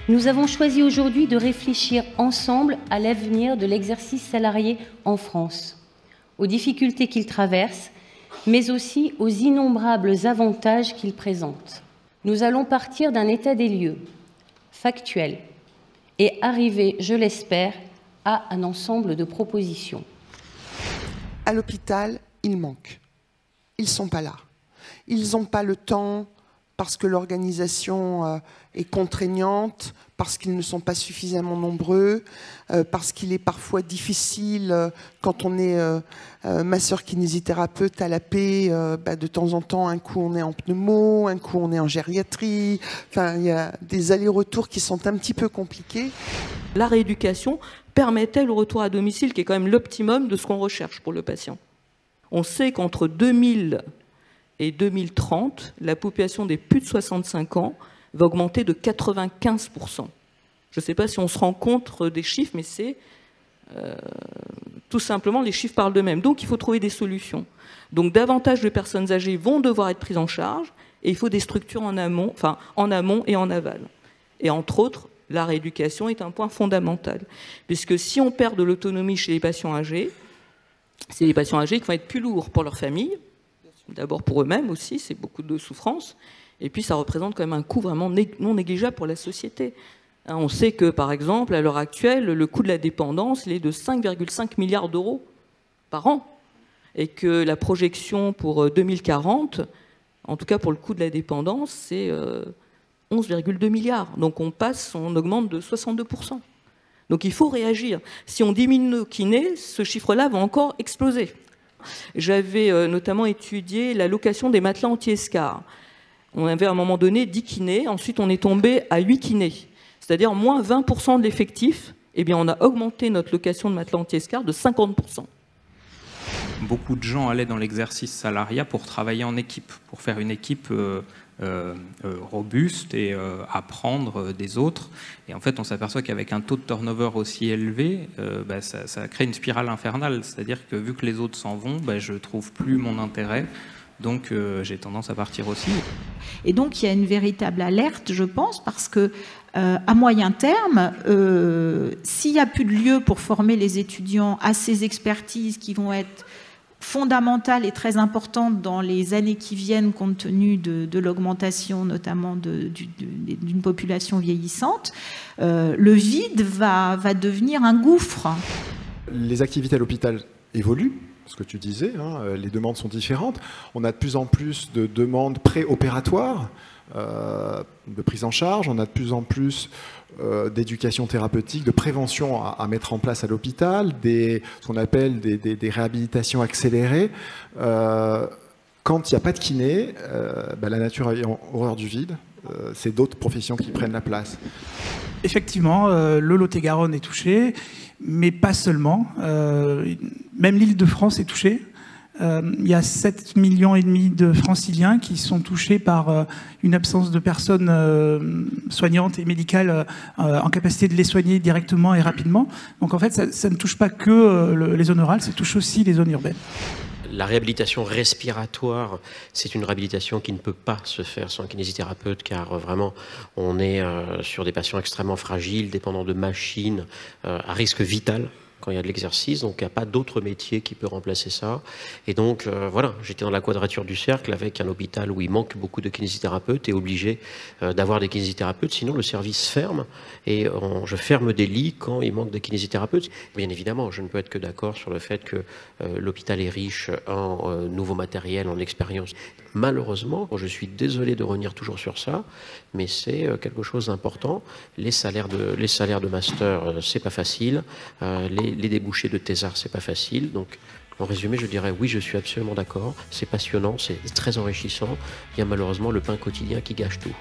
Nous avons choisi aujourd'hui de réfléchir ensemble à l'avenir de l'exercice salarié en France, aux difficultés qu'il traverse, mais aussi aux innombrables avantages qu'il présente. Nous allons partir d'un état des lieux, factuel, et arriver, je l'espère, à un ensemble de propositions. À l'hôpital, il manque. Ils ne sont pas là. Ils n'ont pas le temps parce que l'organisation est contraignante, parce qu'ils ne sont pas suffisamment nombreux, parce qu'il est parfois difficile, quand on est masseur kinésithérapeute à la paix, de temps en temps, un coup on est en pneumo, un coup on est en gériatrie. Enfin, il y a des allers-retours qui sont un petit peu compliqués. La rééducation permettait le retour à domicile, qui est quand même l'optimum de ce qu'on recherche pour le patient. On sait qu'entre 2000 et 2030, la population des plus de 65 ans va augmenter de 95%. Je ne sais pas si on se rend compte des chiffres, mais c'est tout simplement, les chiffres parlent d'eux-mêmes. Donc il faut trouver des solutions. Donc davantage de personnes âgées vont devoir être prises en charge, et il faut des structures en amont et en aval. Et entre autres, la rééducation est un point fondamental. Puisque si on perd de l'autonomie chez les patients âgés, c'est les patients âgés qui vont être plus lourds pour leur famille, d'abord pour eux-mêmes aussi, c'est beaucoup de souffrance, et puis ça représente quand même un coût vraiment non négligeable pour la société. On sait que, par exemple, à l'heure actuelle, le coût de la dépendance, il est de 5,5 milliards d'euros par an, et que la projection pour 2040, en tout cas pour le coût de la dépendance, c'est 11,2 milliards. Donc on augmente de 62%. Donc il faut réagir. Si on diminue nos kinés, ce chiffre-là va encore exploser. J'avais notamment étudié la location des matelas anti-escar. On avait à un moment donné 10 kinés, ensuite on est tombé à 8 kinés. C'est-à-dire moins 20% de l'effectif. Eh bien on a augmenté notre location de matelas anti-escar de 50%. Beaucoup de gens allaient dans l'exercice salariat pour travailler en équipe, pour faire une équipe robuste et apprendre des autres. Et en fait, on s'aperçoit qu'avec un taux de turnover aussi élevé, ça crée une spirale infernale. C'est-à-dire que vu que les autres s'en vont, je ne trouve plus mon intérêt. Donc j'ai tendance à partir aussi. Et donc il y a une véritable alerte, je pense, parce que à moyen terme, s'il n'y a plus de lieu pour former les étudiants à ces expertises qui vont être fondamentale et très importante dans les années qui viennent compte tenu de l'augmentation notamment d'une population vieillissante, le vide va devenir un gouffre. Les activités à l'hôpital évoluent, ce que tu disais, les demandes sont différentes. On a de plus en plus de demandes préopératoires, de prise en charge, on a de plus en plus d'éducation thérapeutique, de prévention à mettre en place à l'hôpital, ce qu'on appelle des réhabilitations accélérées. Quand il n'y a pas de kiné, la nature ayant horreur du vide, c'est d'autres professions qui prennent la place. Effectivement, le Lot-et-Garonne est touché, mais pas seulement. Même l'Île-de-France est touchée. Il y a 7,5 millions de franciliens qui sont touchés par une absence de personnes soignantes et médicales en capacité de les soigner directement et rapidement. Donc en fait, ça ne touche pas que les zones rurales, ça touche aussi les zones urbaines. La réhabilitation respiratoire, c'est une réhabilitation qui ne peut pas se faire sans kinésithérapeute, car vraiment, on est sur des patients extrêmement fragiles, dépendants de machines, à risque vital quand il y a de l'exercice, donc il n'y a pas d'autre métier qui peut remplacer ça. Et donc voilà, j'étais dans la quadrature du cercle avec un hôpital où il manque beaucoup de kinésithérapeutes et obligé d'avoir des kinésithérapeutes, sinon le service ferme et je ferme des lits quand il manque de kinésithérapeutes. Bien évidemment, je ne peux être que d'accord sur le fait que l'hôpital est riche en nouveaux matériels, en expérience. Malheureusement, je suis désolé de revenir toujours sur ça, mais c'est quelque chose d'important. Les salaires de master, c'est pas facile. Les débouchés de thésard, c'est pas facile. Donc, en résumé, je dirais oui, je suis absolument d'accord. C'est passionnant, c'est très enrichissant. Il y a malheureusement le pain quotidien qui gâche tout.